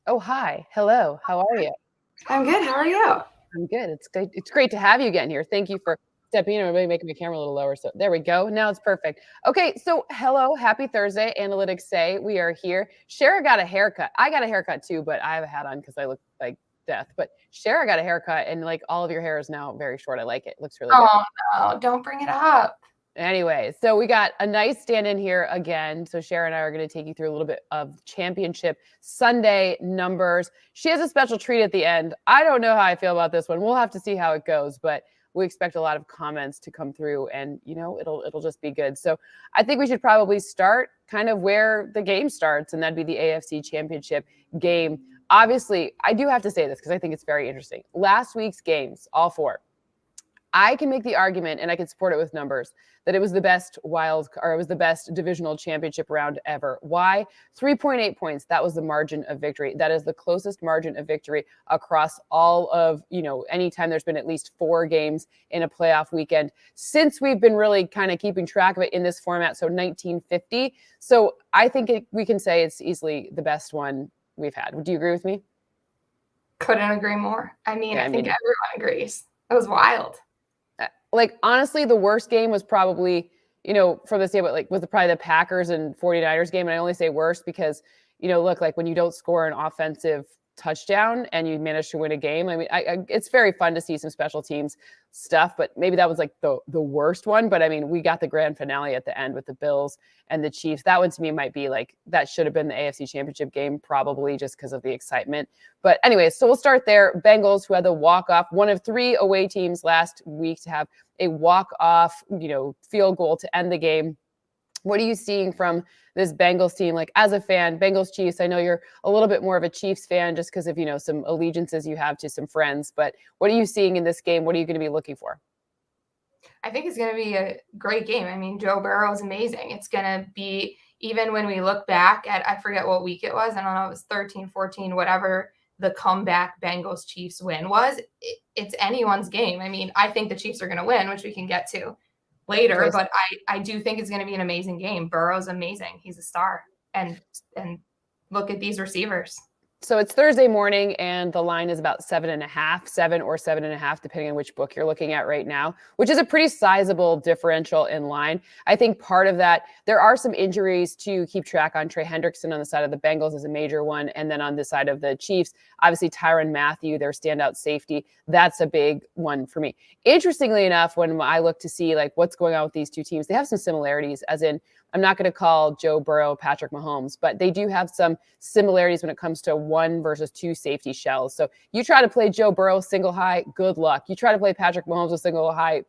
Oh, hi. Hello. How are you? I'm good. How are you? I'm good. It's great to have you again here. Thank you for stepping in and maybe making my camera a little lower. So there we go. Now it's perfect. Okay, so hello, happy Thursday. Analytics say we are here. Shara got a haircut. I got a haircut too, but I have a hat on because I look like death. But Shara got a haircut, and like all of your hair is now very short. I like it. It looks really good. Oh no, don't bring it up. Anyway, so we got a nice stand-in here again. So Shara and I are going to take you through a little bit of championship Sunday numbers. She has a special treat at the end. I don't know how I feel about this one. We'll have to see how it goes, but we expect a lot of comments to come through, and it'll just be good. So I think we should probably start kind of where the game starts, and that'd be the AFC Championship game. Obviously, I do have to say this because I think it's very interesting. Last week's games, all four, I can make the argument, and I can support it with numbers, that it was the best divisional championship round ever. Why? 3.8 points. That was the margin of victory. That is the closest margin of victory across all of, anytime there's been at least 4 games in a playoff weekend since we've been really kind of keeping track of it in this format. So 1950. So I think we can say it's easily the best one we've had. Would you agree with me? Couldn't agree more. I think everyone agrees. It was wild. Like, honestly, the worst game was probably, for the standpoint, like, was probably the Packers and 49ers game. And I only say worst because, look, like when you don't score an offensive touchdown and you manage to win a game. I mean, it's very fun to see some special teams stuff, but maybe that was like the worst one. But I mean, we got the grand finale at the end with the Bills and the Chiefs. That one to me might be like, that should have been the AFC Championship game, probably just because of the excitement. But anyway, so we'll start there. Bengals, who had the walk-off, one of 3 away teams last week to have a walk-off, field goal to end the game. What are you seeing from this Bengals team? Like, as a fan, Bengals Chiefs, I know you're a little bit more of a Chiefs fan just because of, some allegiances you have to some friends, but what are you seeing in this game? What are you going to be looking for? I think it's going to be a great game. I mean, Joe Burrow is amazing. It's going to be, even when we look back at, I forget what week it was. I don't know, it was 13, 14, whatever the comeback Bengals Chiefs win was. It's anyone's game. I mean, I think the Chiefs are going to win, which we can get to later, okay. But I do think it's going to be an amazing game. Burrow's amazing. He's a star. And look at these receivers. So it's Thursday morning, and the line is about 7.5, 7 or 7.5, depending on which book you're looking at right now, which is a pretty sizable differential in line. I think part of that, there are some injuries to keep track on. Trey Hendrickson on the side of the Bengals is a major one. And then on the side of the Chiefs, obviously Tyrann Mathieu, their standout safety, that's a big one for me. Interestingly enough, when I look to see like what's going on with these two teams, they have some similarities, as in, I'm not going to call Joe Burrow Patrick Mahomes, but they do have some similarities when it comes to 1 versus 2 safety shells. So you try to play Joe Burrow single high, good luck. You try to play Patrick Mahomes with single high,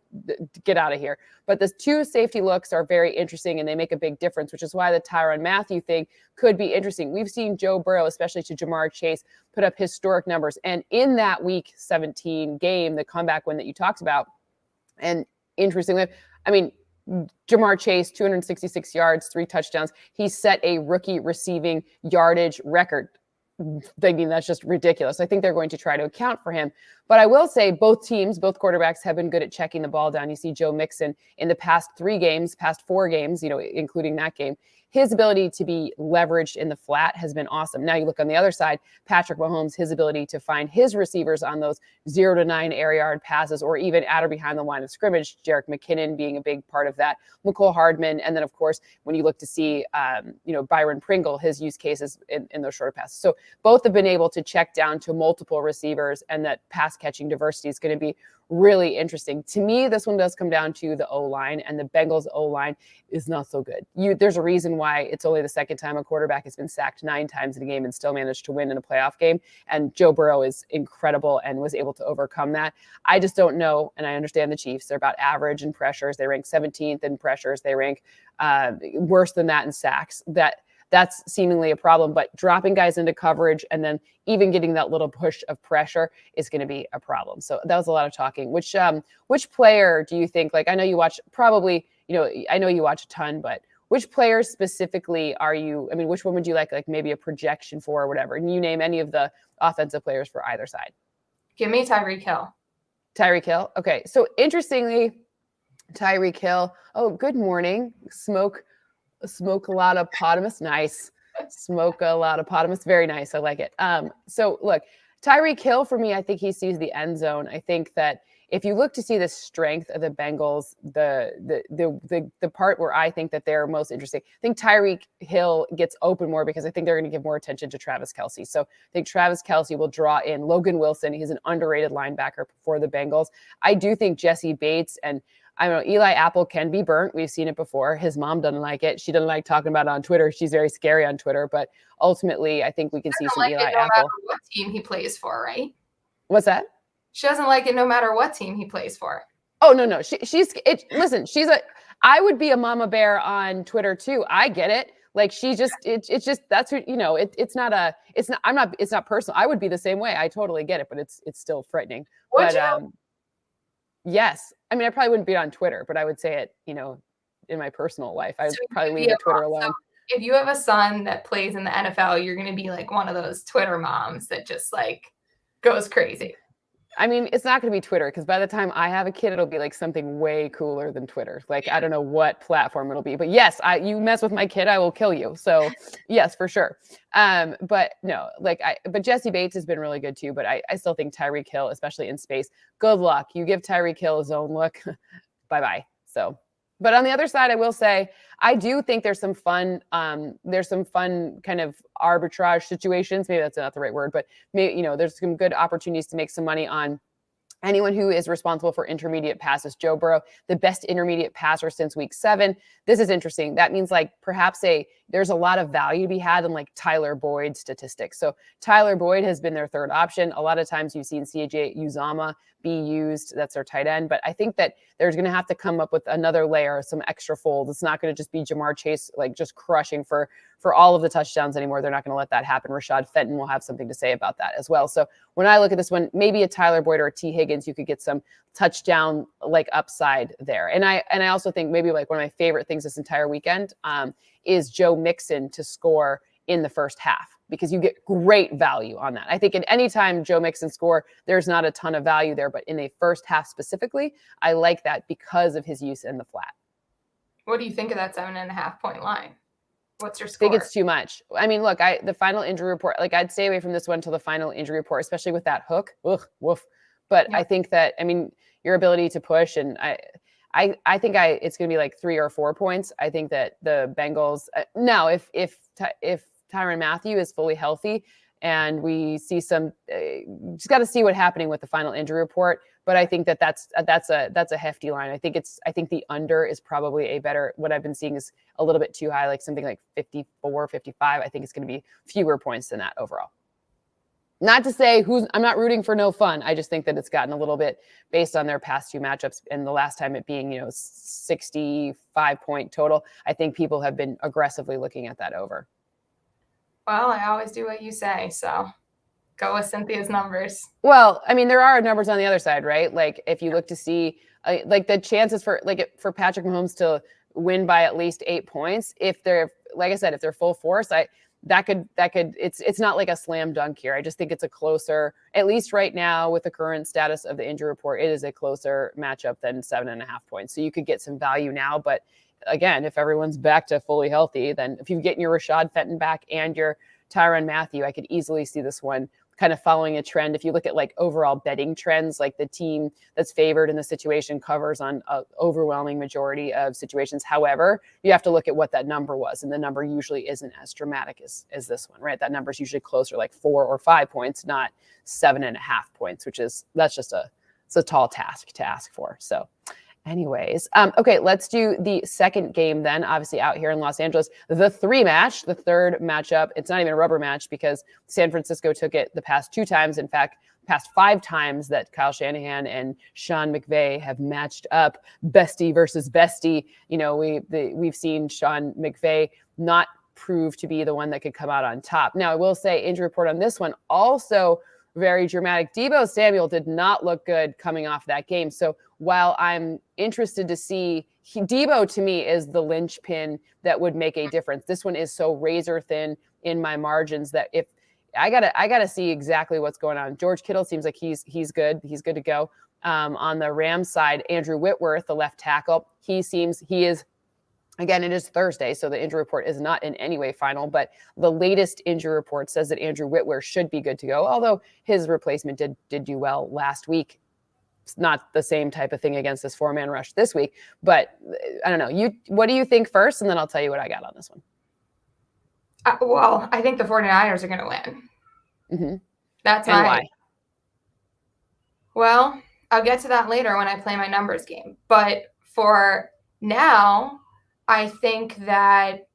get out of here. But the 2 safety looks are very interesting, and they make a big difference, which is why the Tyrann Mathieu thing could be interesting. We've seen Joe Burrow, especially to Jamar Chase, put up historic numbers. And in that week 17 game, the comeback win that you talked about, and interestingly, I mean, Jamar Chase, 266 yards, 3 touchdowns. He set a rookie receiving yardage record. I mean, that's just ridiculous. I think they're going to try to account for him. But I will say both teams, both quarterbacks have been good at checking the ball down. You see Joe Mixon in the past 4 games, including that game. His ability to be leveraged in the flat has been awesome. Now you look on the other side, Patrick Mahomes, his ability to find his receivers on those 0 to 9 air yard passes, or even at or behind the line of scrimmage, Jerick McKinnon being a big part of that, Mecole Hardman. And then, of course, when you look to see, Byron Pringle, his use cases in those shorter passes. So both have been able to check down to multiple receivers, and that pass catching diversity is going to be really interesting. To me, this one does come down to the O-line, and the Bengals O-line is not so good. There's a reason why it's only the second time a quarterback has been sacked 9 times in a game and still managed to win in a playoff game. And Joe Burrow is incredible and was able to overcome that. I just don't know, and I understand the Chiefs. They're about average in pressures. They rank 17th in pressures. They rank worse than that in sacks. That's seemingly a problem, but dropping guys into coverage and then even getting that little push of pressure is going to be a problem. So that was a lot of talking. Which player do you think, like, I know you watch probably, I know you watch a ton, but which players specifically which one would you like maybe a projection for or whatever? And you name any of the offensive players for either side. Give me Tyreek Hill. Tyreek Hill. Okay. So interestingly, Tyreek Hill. Oh, good morning. Smoke a lot of potamus. Nice. Smoke a lotopotamus. Very nice. I like it. So look, Tyreek Hill for me, I think he sees the end zone. I think that if you look to see the strength of the Bengals, the part where I think that they're most interesting, I think Tyreek Hill gets open more because I think they're going to give more attention to Travis Kelce. So I think Travis Kelce will draw in Logan Wilson. He's an underrated linebacker for the Bengals. I do think Jesse Bates and I don't know, Eli Apple can be burnt. We've seen it before. His mom doesn't like it. She doesn't like talking about it on Twitter. She's very scary on Twitter. But ultimately, I think we can see some like Eli it no Apple. matter what team he plays for, right? What's that? She doesn't like it no matter what team he plays for. Oh, no. Listen, I would be a mama bear on Twitter too. I get it. Like it's just, that's what, it's not personal. I would be the same way. I totally get it, but it's still frightening. Yes. I mean, I probably wouldn't be on Twitter, but I would say it, in my personal life. I'd probably leave the Twitter alone. So if you have a son that plays in the NFL, you're going to be like one of those Twitter moms that just like goes crazy. I mean, it's not going to be Twitter because by the time I have a kid, it'll be like something way cooler than Twitter. Like, I don't know what platform it'll be, but yes, you mess with my kid, I will kill you. So yes, for sure. But no, but Jesse Bates has been really good too, but I still think Tyreek Hill, especially in space, good luck. You give Tyreek Hill a zone look, bye-bye. So, but on the other side, I will say, I do think there's some fun kind of arbitrage situations. Maybe that's not the right word, but maybe, there's some good opportunities to make some money on anyone who is responsible for intermediate passes. Joe Burrow, the best intermediate passer since week 7. This is interesting. That means perhaps there's a lot of value to be had in Tyler Boyd statistics. So Tyler Boyd has been their third option. A lot of times you've seen CJ Uzomah be used. That's their tight end. But I think that there's going to have to come up with another layer, some extra fold. It's not going to just be Jamar Chase, just crushing for all of the touchdowns anymore. They're not going to let that happen. Rashad Fenton will have something to say about that as well. So when I look at this one, maybe a Tyler Boyd or a T Higgins, you could get some touchdown upside there. And I also think maybe one of my favorite things this entire weekend is Joe Mixon to score in the first half, because you get great value on that. I think at any time Joe Mixon score, there's not a ton of value there, but in a first half specifically, I like that because of his use in the flat. What do you think of that 7.5 point line? What's your score? I think it's too much. I mean, look, the final injury report, I'd stay away from this one till the final injury report, especially with that hook. Ugh, woof. But yeah. I think that, your ability to push, and I think it's going to be 3 or 4 points. I think that the Bengals, now if Tyrann Mathieu is fully healthy and we see just got to see what's happening with the final injury report. But I think that's a hefty line. I think the under is probably a better, what I've been seeing is a little bit too high, something like 54, 55. I think it's going to be fewer points than that overall. Not to say I'm not rooting for no fun. I just think that it's gotten a little bit based on their past 2 matchups and the last time it being, 65 point total. I think people have been aggressively looking at that over. Well, I always do what you say, so go with Cynthia's numbers. Well, there are numbers on the other side, right? If you look to see, the chances for Patrick Mahomes to win by at least 8 points, if they're, like I said, if they're full force, it's not like a slam dunk here. I just think it's a closer, at least right now with the current status of the injury report, it is a closer matchup than 7.5 points. So you could get some value now, but again, if everyone's back to fully healthy, then if you get your Rashad Fenton back and your Tyrann Mathieu, I could easily see this one kind of following a trend. If you look at overall betting trends, the team that's favored in the situation covers on an overwhelming majority of situations. However, you have to look at what that number was, and the number usually isn't as dramatic as this one, right? That number is usually closer 4 or 5 points, not 7.5 points, that's a tall task to ask for. So anyways, okay, let's do the second game then, obviously out here in Los Angeles, the 3 match, the third matchup. It's not even a rubber match because San Francisco took it the past 2 times. In fact, past 5 times that Kyle Shanahan and Sean McVay have matched up bestie versus bestie. We've seen Sean McVay not prove to be the one that could come out on top. Now, I will say injury report on this one also very dramatic. Deebo Samuel did not look good coming off that game. So while I'm interested to see, Deebo to me is the linchpin that would make a difference. This one is so razor thin in my margins that if I gotta see exactly what's going on. George Kittle seems like he's good. He's good to go. On the Rams side, Andrew Whitworth, the left tackle, he is Again, it is Thursday, so the injury report is not in any way final, but the latest injury report says that Andrew Whitworth should be good to go, although his replacement did do well last week. It's not the same type of thing against this 4-man rush this week, but I don't know. What do you think first? And then I'll tell you what I got on this one. Well, I think the 49ers are going to win. Mm-hmm. That's and why? Well, I'll get to that later when I play my numbers game. But for now, I think that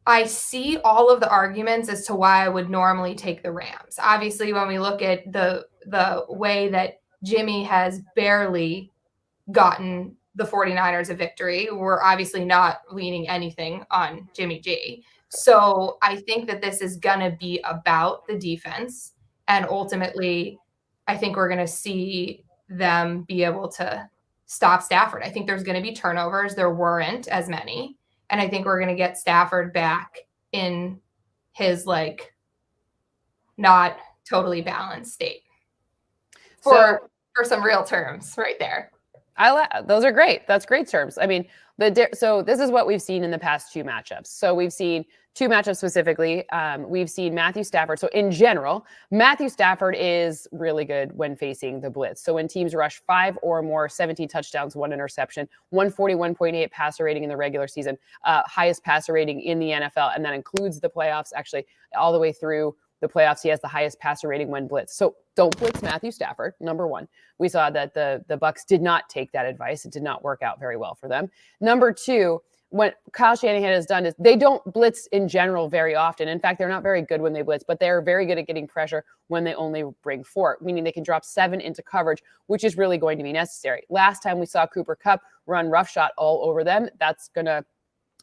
I see all of the arguments as to why I would normally take the Rams. Obviously, when we look at the way that Jimmy has barely gotten the 49ers a victory, we're obviously not leaning anything on Jimmy G. So I think that this is going to be about the defense. And ultimately, I think we're going to see them be able to stop Stafford. I think there's going to be turnovers. There weren't as many. And I think we're going to get Stafford back in his like not totally balanced state. For some real terms right there. Those are great. That's great terms. I mean, so this is what we've seen in the past 2 matchups. So we've seen 2 matchups specifically. We've seen Matthew Stafford. So in general, Matthew Stafford is really good when facing the blitz. So when teams rush 5 or more, 17 touchdowns, 1 interception, 141.8 passer rating in the regular season, highest passer rating in the NFL, and that includes the playoffs. Actually, all the way through the playoffs, he has the highest passer rating when blitz. So don't blitz Matthew Stafford, number one. We saw that the Bucs did not take that advice. It did not work out very well for them. Number two, what Kyle Shanahan has done is they don't blitz in general very often. In fact, they're not very good when they blitz, but they're very good at getting pressure when they only bring 4, meaning they can drop 7 into coverage, which is really going to be necessary. Last time we saw Cooper Kupp run roughshod all over them. That's going to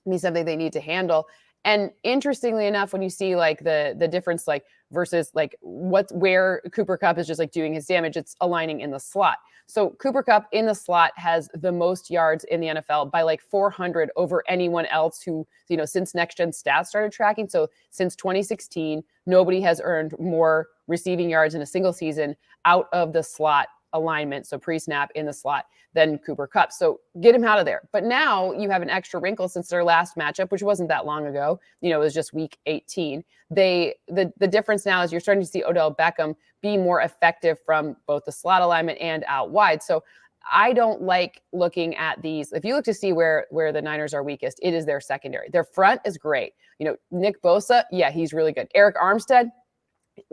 be something they need to handle. And interestingly enough, when you see like the difference, like versus like where Cooper Kupp is just like doing his damage, it's aligning in the slot. So Cooper Kupp in the slot has the most yards in the NFL by like 400 over anyone else who, since Next Gen Stats started tracking. So since 2016, nobody has earned more receiving yards in a single season out of the slot alignment, so pre-snap in the slot, than Cooper Kupp. So get him out of there. But now you have an extra wrinkle since their last matchup, which wasn't that long ago. It was just week 18. The difference now is you're starting to see Odell Beckham be more effective from both the slot alignment and out wide. So I don't like looking at these. If you look to see where the Niners are weakest, it is their secondary. Their front is great. Nick Bosa, yeah, he's really good. Eric Armstead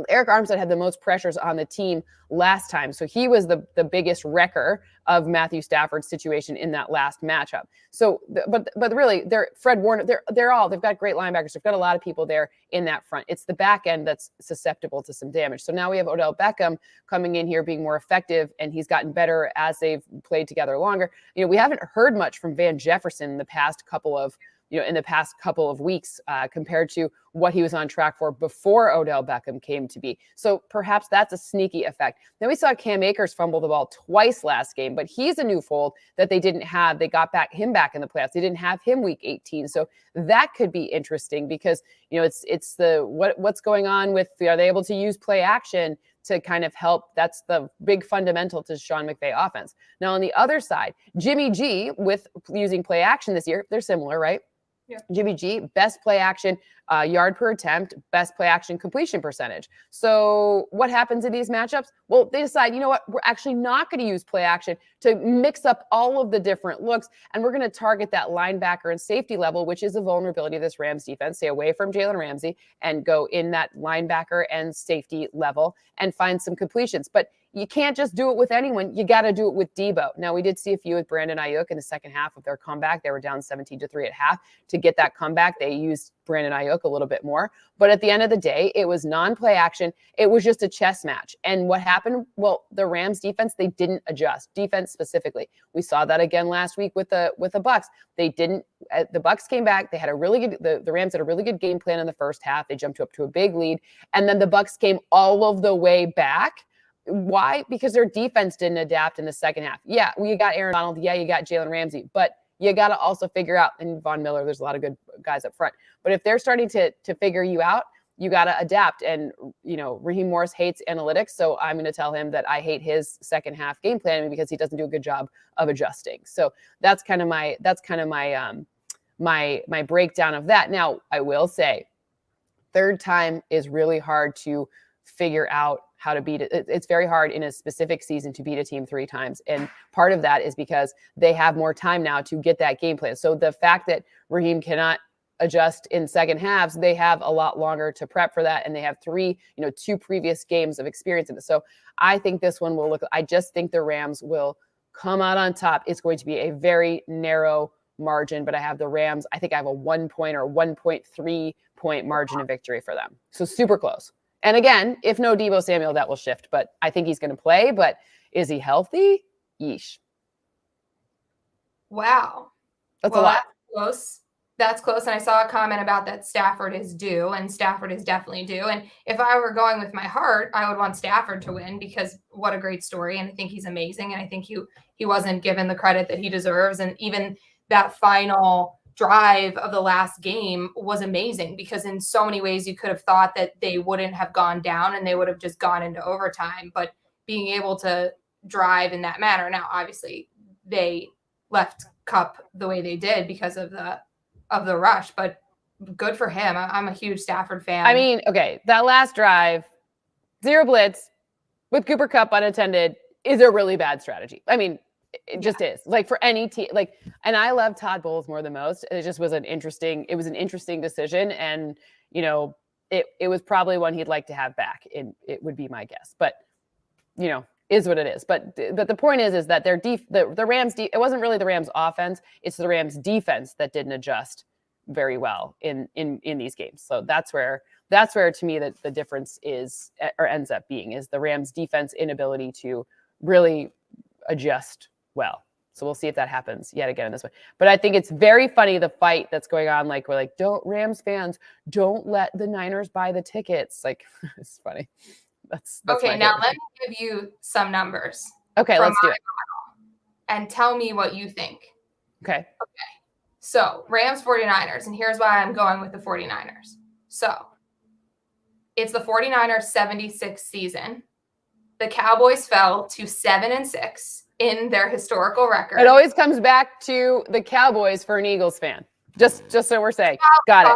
had the most pressures on the team last time. So he was the biggest wrecker of Matthew Stafford's situation in that last matchup. So, but really, Fred Warner, they've got great linebackers. They've got a lot of people there in that front. It's the back end that's susceptible to some damage. So now we have Odell Beckham coming in here being more effective, and he's gotten better as they've played together longer. We haven't heard much from Van Jefferson in the past couple of weeks compared to what he was on track for before Odell Beckham came to be. So perhaps that's a sneaky effect. Then we saw Cam Akers fumble the ball twice last game, but he's a new fold that they didn't have. They got him back in the playoffs. They didn't have him week 18. So that could be interesting because, it's what's going on with, are they able to use play action to kind of help? That's the big fundamental to Sean McVay offense. Now on the other side, Jimmy G with using play action this year, they're similar, right? Yeah. Jimmy G, best play action yard per attempt, best play action completion percentage. So what happens in these matchups? Well, they decide, we're actually not going to use play action to mix up all of the different looks. And we're going to target that linebacker and safety level, which is a vulnerability of this Rams defense. Stay away from Jalen Ramsey and go in that linebacker and safety level and find some completions. But you can't just do it with anyone. You got to do it with Debo. Now, we did see a few with Brandon Ayuk in the second half of their comeback. They were down 17-3 at half. To get that comeback, they used Brandon Ayuk a little bit more. But at the end of the day, it was non-play action. It was just a chess match. And what happened? Well, the Rams defense, they didn't adjust. Defense specifically. We saw that again last week with the Bucs. They didn't. The Bucs came back. They had a really good. The Rams had a really good game plan in the first half. They jumped up to a big lead, and then the Bucs came all of the way back. Why? Because their defense didn't adapt in the second half. Yeah, you got Aaron Donald. Yeah, you got Jalen Ramsey. But you got to also figure out, and Von Miller, there's a lot of good guys up front. But if they're starting to figure you out, you got to adapt. And, Raheem Morris hates analytics. So I'm going to tell him that I hate his second half game planning because he doesn't do a good job of adjusting. So that's kind of my my breakdown of that. Now, I will say, third time is really hard to figure out how to beat it. It's very hard in a specific season to beat a team 3 times. And part of that is because they have more time now to get that game plan. So the fact that Raheem cannot adjust in second halves, they have a lot longer to prep for that. And they have 2 previous games of experience in it. So I think this one will I just think the Rams will come out on top. It's going to be a very narrow margin, but I have the Rams. I think I have a 1 point or 1.3 point margin of victory for them. So super close. And again, if no Deebo Samuel, that will shift, but I think he's going to play. But is he healthy? Yeesh. Wow. That's a lot. That's close. That's close. And I saw a comment about that Stafford is due, and Stafford is definitely due. And if I were going with my heart, I would want Stafford to win, because what a great story. And I think he's amazing. And I think he wasn't given the credit that he deserves. And even that final drive of the last game was amazing, because in so many ways you could have thought that they wouldn't have gone down and they would have just gone into overtime. But being able to drive in that manner, now obviously they left Cup the way they did because of the rush, but good for him. I'm a huge Stafford fan. I mean, okay, that last drive, 0 blitz with Cooper Kupp unattended is a really bad strategy. I mean, it just is, like, for any team. Like, and I love Todd Bowles more than most. It just was an interesting decision, and it was probably one he'd like to have back. It would be my guess, but is what it is. But the point is that the Rams, it wasn't really the Rams offense. It's the Rams defense that didn't adjust very well in these games. So that's where to me that the difference is, or ends up being, is the Rams defense inability to really adjust well. So we'll see if that happens yet again in this one. But I think it's very funny, the fight that's going on. Like, we're like, don't Rams fans, don't let the Niners buy the tickets. Like, it's funny. That's okay. Now let me give you some numbers. Okay, let's do it. And tell me what you think. Okay. So Rams 49ers, and here's why I'm going with the 49ers. So it's the 49ers 76 season. The Cowboys fell to 7-6 in their historical record. It always comes back to the Cowboys for an Eagles fan. Just so we're saying. Got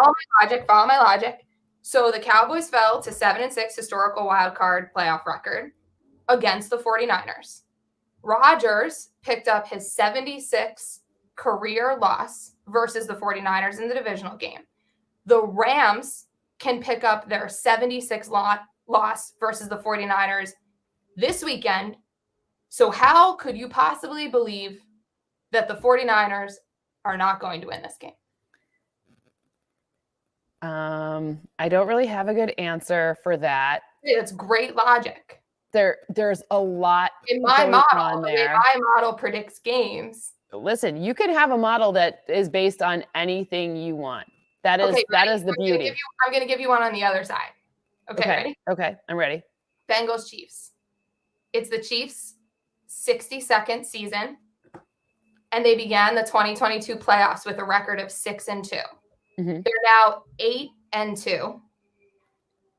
it. Follow my logic. So the Cowboys fell to 7-6 historical wild card playoff record against the 49ers. Rodgers picked up his 76 career loss versus the 49ers in the divisional game. The Rams can pick up their 76 loss versus the 49ers this weekend. So how could you possibly believe that the 49ers are not going to win this game? I don't really have a good answer for that. It's great logic. There's a lot in my model. My model predicts games. Listen, you can have a model that is based on anything you want. That is the beauty. I'm going to give you one on the other side. Okay, ready? Okay, I'm ready. Bengals Chiefs. It's the Chiefs' 62nd season, and they began the 2022 playoffs with a record of 6-2. Mm-hmm. They're now 8-2,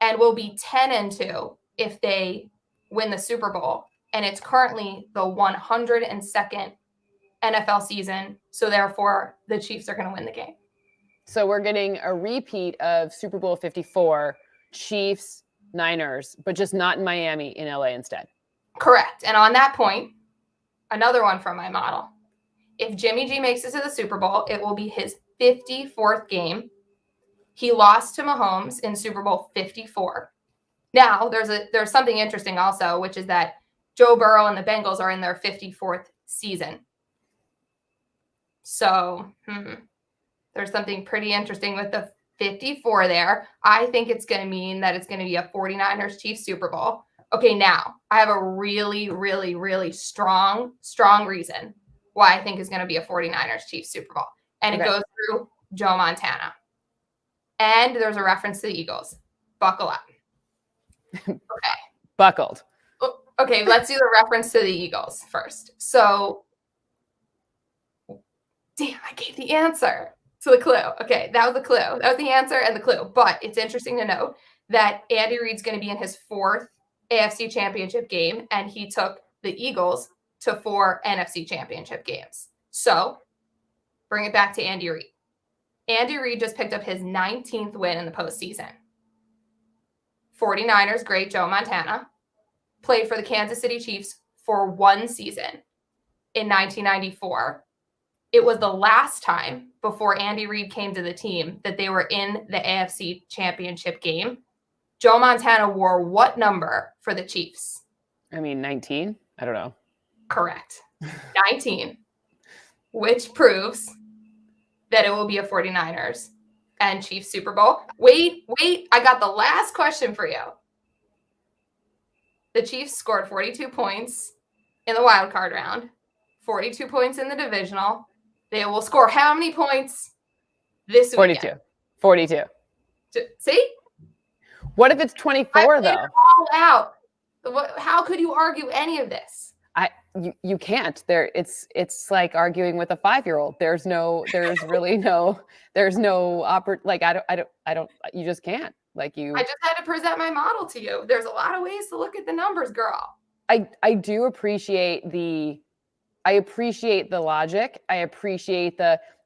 and will be 10-2 if they win the Super Bowl. And it's currently the 102nd NFL season, so therefore the Chiefs are going to win the game. So we're getting a repeat of Super Bowl 54, Chiefs, Niners, but just not in Miami, in LA instead. Correct. And on that point, another one from my model. If Jimmy G makes it to the Super Bowl, it will be his 54th game. He lost to Mahomes in Super Bowl 54. Now, there's something interesting also, which is that Joe Burrow and the Bengals are in their 54th season. So there's something pretty interesting with the 54 there. I think it's going to mean that it's going to be a 49ers Chiefs Super Bowl. Okay, now I have a really, really, really strong reason why I think is going to be a 49ers Chiefs Super Bowl. And it goes through Joe Montana. And there's a reference to the Eagles. Buckle up. Okay. Buckled. Okay, let's do the reference to the Eagles first. So, damn, I gave the answer. So the clue. Okay, that was the clue. That was the answer and the clue. But it's interesting to note that Andy Reid's going to be in his 4th AFC championship game, and he took the Eagles to 4 NFC championship games. So bring it back to Andy Reid. Andy Reid just picked up his 19th win in the postseason. 49ers great Joe Montana played for the Kansas City Chiefs for 1 season in 1994. It was the last time before Andy Reid came to the team that they were in the AFC championship game. Joe Montana wore what number for the Chiefs? I mean, 19? I don't know. Correct. 19, which proves that it will be a 49ers and Chiefs Super Bowl. Wait, I got the last question for you. The Chiefs scored 42 points in the wild card round, 42 points in the divisional. They will score how many points this weekend? 42. See? What if it's 24 though? All out. How could you argue any of this? You can't. It's like arguing with a 5-year-old. There's really no you just can't. I just had to present my model to you. There's a lot of ways to look at the numbers, girl. I do appreciate the logic. I appreciate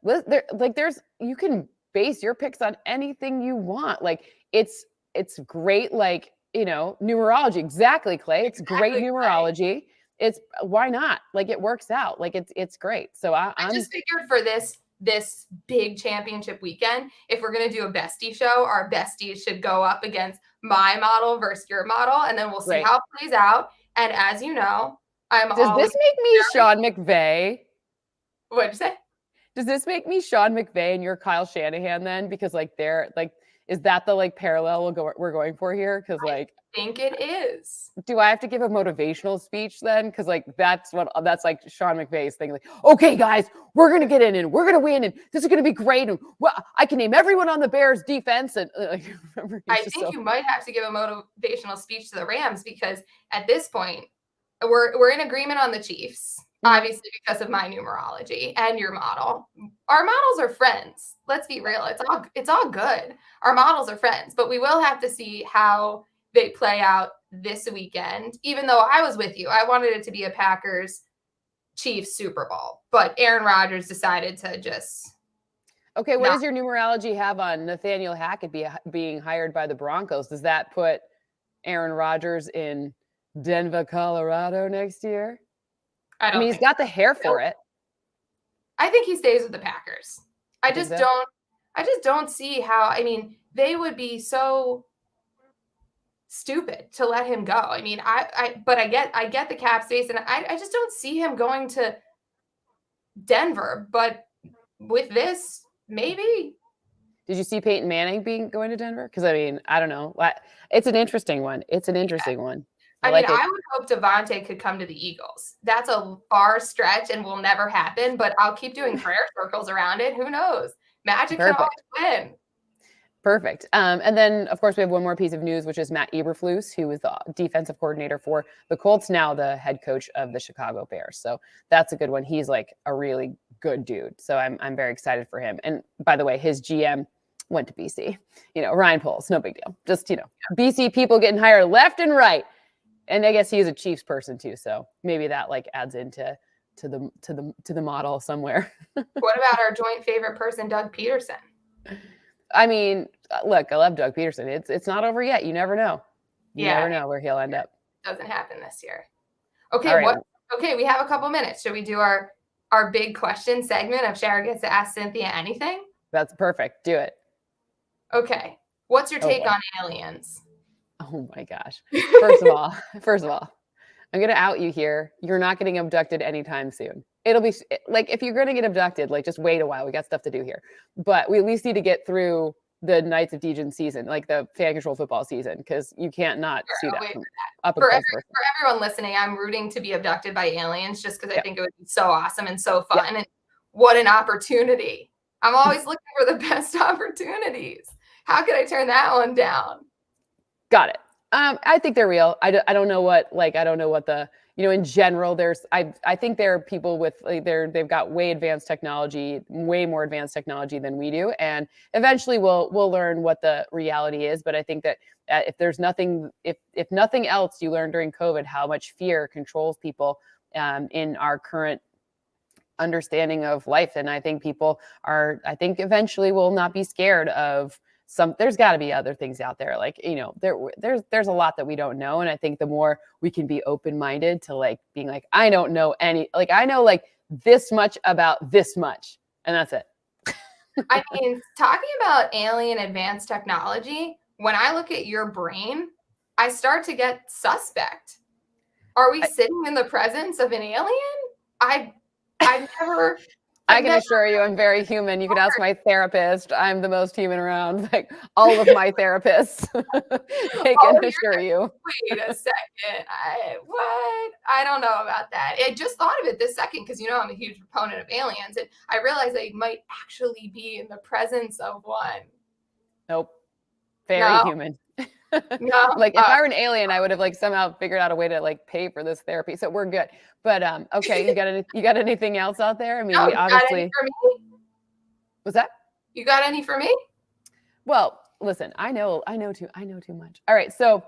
you can base your picks on anything you want. It's great, numerology. Exactly, Clay. It's great numerology. It's why not? It works out. It's great. So I just figured for this big championship weekend, if we're going to do a bestie show, our besties should go up against my model versus your model, and then we'll see how it plays out. And as you know, Does this make me Sean McVay? What'd you say? Does this make me Sean McVay and you're Kyle Shanahan then? Because is that the parallel we're going for here? Because I think it is. Do I have to give a motivational speech then? Because that's Sean McVay's thing. Okay, guys, we're gonna get in and we're gonna win and this is gonna be great. And I can name everyone on the Bears defense. And I think you might have to give a motivational speech to the Rams because at this point we're in agreement on the Chiefs. Obviously, because of my numerology and your model. Our models are friends. Let's be real. It's all good. Our models are friends, but we will have to see how they play out this weekend. Even though I was with you, I wanted it to be a Packers Chiefs Super Bowl, but Aaron Rodgers decided to just. Okay, what does your numerology have on Nathaniel Hackett being hired by the Broncos? Does that put Aaron Rodgers in Denver, Colorado next year? I mean, he's got the hair for it. I think he stays with the Packers. I just don't see how. I mean, they would be so stupid to let him go. I mean, but I get the cap space, and I just don't see him going to Denver. But with this, maybe. Did you see Peyton Manning going to Denver? Because I mean, I don't know. It's an interesting one. One. I would hope Devontae could come to the Eagles. That's a far stretch and will never happen, but I'll keep doing prayer circles around it. Who knows? Magic can always win. Perfect. And then, of course, we have one more piece of news, which is Matt Eberflus, who is the defensive coordinator for the Colts, now the head coach of the Chicago Bears. So that's a good one. He's a really good dude. So I'm very excited for him. And by the way, his GM went to BC. Ryan Poles, no big deal. Just, BC people getting hired left and right. And I guess he's a Chiefs person too, so maybe that adds into the model somewhere. What about our joint favorite person, Doug Peterson? I mean, look, I love Doug Peterson. It's not over yet. You never know. You never know where he'll end up. Doesn't happen this year. Okay, right. Okay, we have a couple minutes. Should we do our big question segment of Shara gets to ask Cynthia anything? That's perfect. Do it. Okay. What's your take on aliens? Oh my gosh. First of all, I'm going to out you here. You're not getting abducted anytime soon. It'll be if you're going to get abducted, just wait a while. We got stuff to do here. But we at least need to get through the Knights of Degen season, the fan control football season, because you can't not see that. For everyone listening, I'm rooting to be abducted by aliens just because I think it would be so awesome and so fun. Yeah. And what an opportunity. I'm always looking for the best opportunities. How could I turn that one down? Got it. I think they're real. I don't know what the in general, I think there are people with they've got way advanced technology, way more advanced technology than we do, and eventually we'll learn what the reality is. But I think that if there's nothing, if nothing else, you learned during COVID how much fear controls people in our current understanding of life. And I think eventually will not be scared of there's got to be other things out there. Like, there's a lot that we don't know. And I think the more we can be open-minded to like being like, I don't know I know like this much about this much, and that's it. I mean, talking about alien advanced technology, when I look at your brain, I start to get suspect. Are we sitting in the presence of an alien? I've never. I can assure you I'm very human. You can ask my therapist. I'm the most human around. Like all of my therapists. They can assure you. Wait a second. What? I don't know about that. I just thought of it this second because I'm a huge proponent of aliens, and I realized they might actually be in the presence of one. Nope. Very human. No. Like if I were an alien, I would have like somehow figured out a way to like pay for this therapy. So we're good. But okay, you got anything else out there? I mean, we obviously. Got any for me? What's that? You got any for me? Well, listen, I know too much. All right, so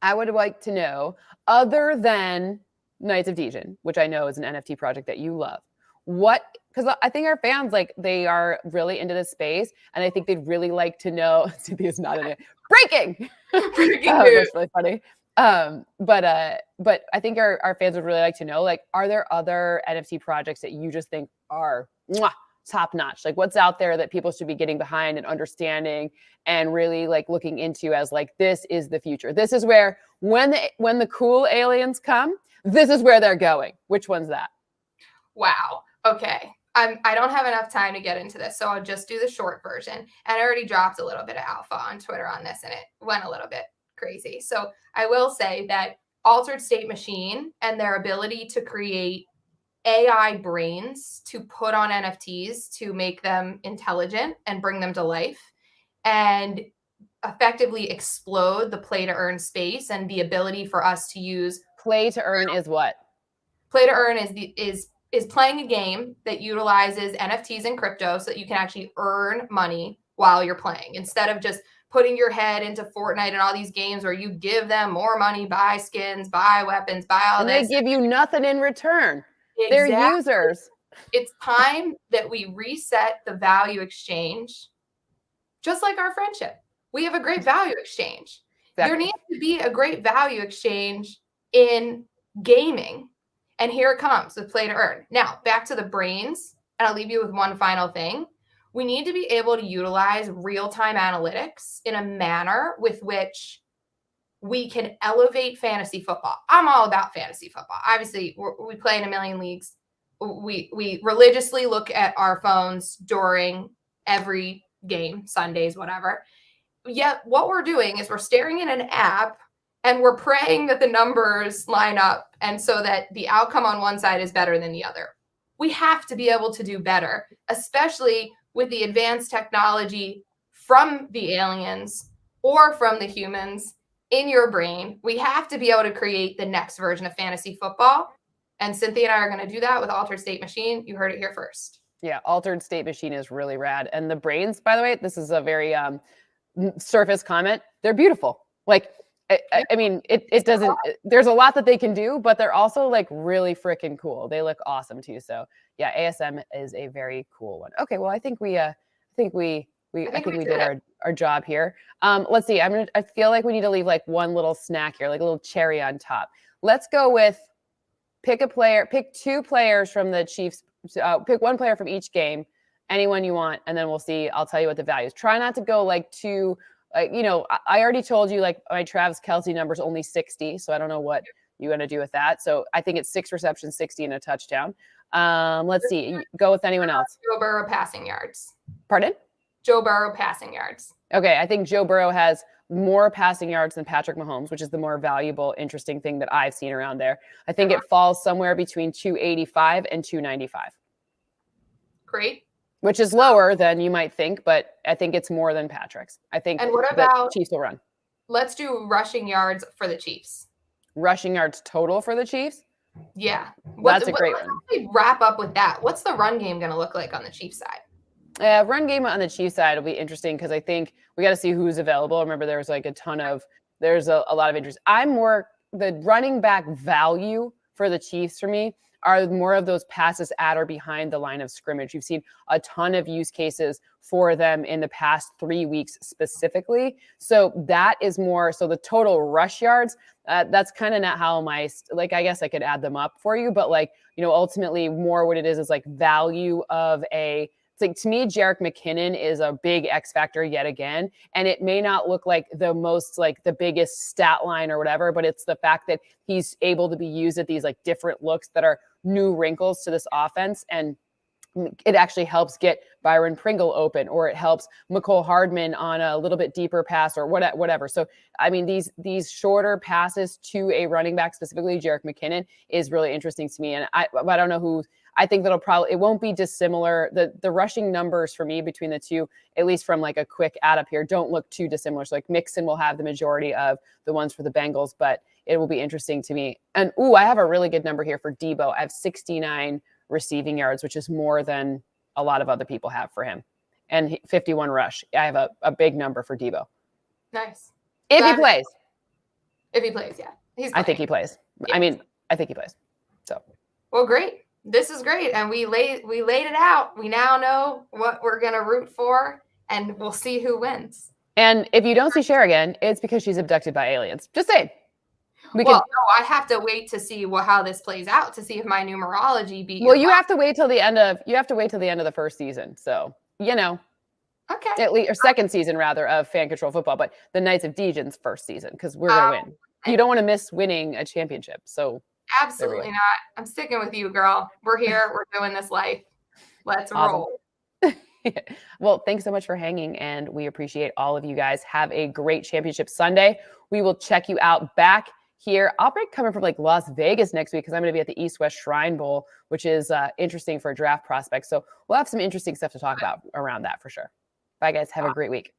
I would like to know, other than Knights of Degen, which I know is an NFT project that you love, because I think our fans, like, they are really into this space, and I think they'd really like to know. Cynthia's not in it. Breaking news. That's really funny. But I think our fans would really like to know, like, are there other NFT projects that you just think are top notch? Like, what's out there that people should be getting behind and understanding and really like looking into as like, this is the future. This is where when the cool aliens come, this is where they're going. Which one's that? Wow. Okay. I don't have enough time to get into this, so I'll just do the short version. And I already dropped a little bit of alpha on Twitter on this, and it went a little bit crazy. So I will say that Altered State Machine and their ability to create AI brains to put on NFTs to make them intelligent and bring them to life and effectively explode the play to earn space, and the ability for us to use play to earn is what? Play to earn is playing a game that utilizes NFTs and crypto so that you can actually earn money while you're playing, instead of just putting your head into Fortnite and all these games where you give them more money, buy skins, buy weapons, buy all this. And they give you nothing in return. Exactly. They're users. It's time that we reset the value exchange, just like our friendship. We have a great value exchange. Exactly. There needs to be a great value exchange in gaming. And here it comes with play to earn. Now, back to the brains, and I'll leave you with one final thing. We need to be able to utilize real-time analytics in a manner with which we can elevate fantasy football. I'm all about fantasy football. Obviously, we play in a million leagues. We religiously look at our phones during every game, Sundays, whatever. Yet what we're doing is we're staring at an app and we're praying that the numbers line up and so that the outcome on one side is better than the other. We have to be able to do better, especially with the advanced technology from the aliens or from the humans in your brain. We have to be able to create the next version of fantasy football. And Cynthia and I are going to do that with Altered State Machine. You heard it here first. Yeah, Altered State Machine is really rad. And the brains, by the way, this is a very surface comment. They're beautiful. Like, I mean, it doesn't, there's a lot that they can do, but they're also like really freaking cool. They look awesome too. So yeah, ASM is a very cool one. Okay. Well, I think we did our job here. Let's see. I feel like we need to leave like one little snack here, like a little cherry on top. Let's go with pick two players from the Chiefs, pick one player from each game, anyone you want. And then we'll see. I'll tell you what the values. Try not to go like too, I already told you like my Travis Kelce number is only 60. So I don't know what you're going to do with that. So I think it's 6 receptions, 60 and a touchdown. Let's see. Go with anyone else. Joe Burrow passing yards. Pardon? Joe Burrow passing yards. Okay. I think Joe Burrow has more passing yards than Patrick Mahomes, which is the more valuable, interesting thing that I've seen around there. I think it falls somewhere between 285 and 295. Great. Which is lower than you might think, but I think it's more than Patrick's. I think and what about Chiefs will run. Let's do rushing yards for the Chiefs. rushing yards total for the Chiefs. Yeah. That's a great one. We wrap up with that. What's the run game going to look like on the Chiefs side? Run game on the Chiefs side will be interesting because I think we got to see who's available. Remember, there's like there's a lot of interest. The running back value for the Chiefs for me are more of those passes at or behind the line of scrimmage. You've seen a ton of use cases for them in the past 3 weeks specifically. So that is more, so the total rush yards, that's kind of not how I guess I could add them up for you, but ultimately more what it is like value of it's like, to me, Jerick McKinnon is a big X factor yet again. And it may not look like the most, the biggest stat line or whatever, but it's the fact that he's able to be used at these different looks that are new wrinkles to this offense. And it actually helps get Byron Pringle open, or it helps McCole Hardman on a little bit deeper pass or whatever. So, I mean, these shorter passes to a running back, specifically Jerick McKinnon, is really interesting to me. And I don't know who. I think it won't be dissimilar. The rushing numbers for me between the two, at least from a quick add up here, don't look too dissimilar. So Mixon will have the majority of the ones for the Bengals, but it will be interesting to me. And I have a really good number here for Debo. I have 69 receiving yards, which is more than a lot of other people have for him. And 51 rush. I have a big number for Debo. Nice. If he plays. If he plays, yeah. I think he plays. Yeah. I mean, I think he plays. So. Well, great. This is great. And we laid it out. We now know what we're going to root for, and we'll see who wins. And if you don't see Shara again, it's because she's abducted by aliens. Just saying. No, I have to wait to see how this plays out to see if my numerology beats. Well, you have to wait till the end of the first season. So, okay. At least, or second season rather, of Fan Control Football, but the Knights of Degens first season, because we're gonna win. You don't want to miss winning a championship. So absolutely not. I'm sticking with you, girl. We're here. We're doing this life. Let's roll. Well, thanks so much for hanging, and we appreciate all of you guys. Have a great championship Sunday. We will check you out back here. I'll be coming from Las Vegas next week because I'm going to be at the East West Shrine Bowl, which is interesting for draft prospects. So we'll have some interesting stuff to talk about around that for sure. Bye, guys. Have a great week.